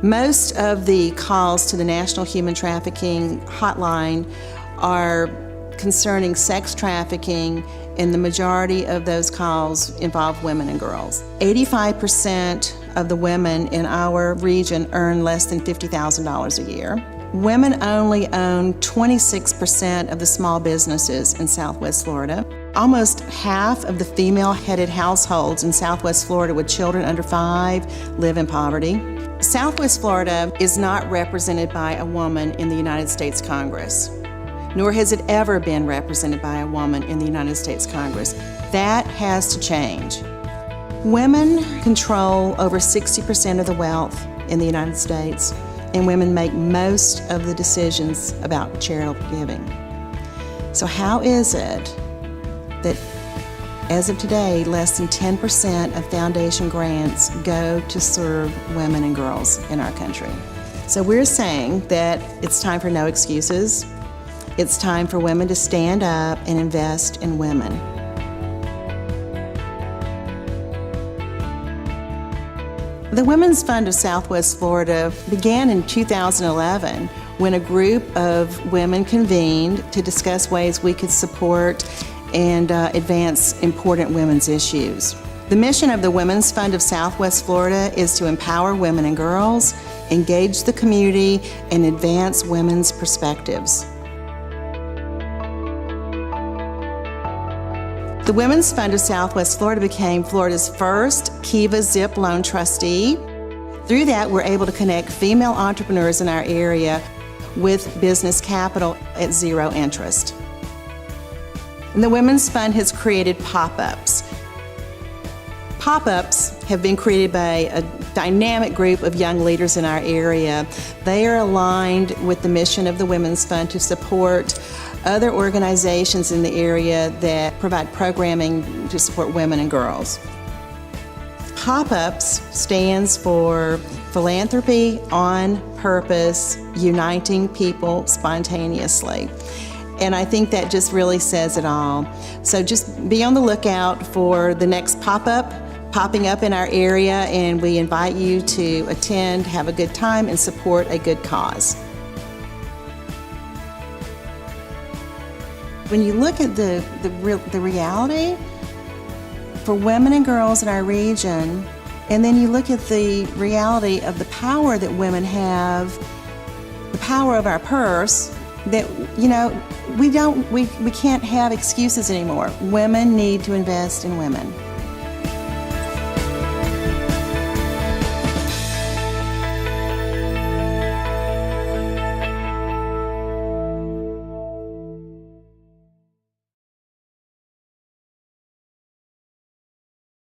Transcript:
Most of the calls to the National Human Trafficking Hotline are concerning sex trafficking, and the majority of those calls involve women and girls. 85% of the women in our region earn less than $50,000 a year. Women only own 26% of the small businesses in Southwest Florida. Almost half of the female-headed households in Southwest Florida with children under 5 live in poverty. Southwest Florida is not represented by a woman in the United States Congress, nor has it ever been represented by a woman in the United States Congress. That has to change. Women control over 60% of the wealth in the United States, and women make most of the decisions about charitable giving. So how is it that, as of today, less than 10% of foundation grants go to serve women and girls in our country? So we're saying that it's time for no excuses. It's time for women to stand up and invest in women. The Women's Fund of Southwest Florida began in 2011 when a group of women convened to discuss ways we could support and advance important women's issues. The mission of the Women's Fund of Southwest Florida is to empower women and girls, engage the community, and advance women's perspectives. The Women's Fund of Southwest Florida became Florida's first Kiva Zip loan trustee. Through that, we're able to connect female entrepreneurs in our area with business capital at zero interest. And the Women's Fund has created pop-ups. Pop-ups have been created by a dynamic group of young leaders in our area. They are aligned with the mission of the Women's Fund to support other organizations in the area that provide programming to support women and girls. Pop-ups stands for Philanthropy on Purpose, Uniting People Spontaneously. And I think that just really says it all. So just be on the lookout for the next pop-up popping up in our area, and we invite you to attend, have a good time, and support a good cause. When you look at the reality for women and girls in our region, and then you look at the reality of the power that women have, the power of our purse, that, you know, we can't have excuses anymore. Women need to invest in women.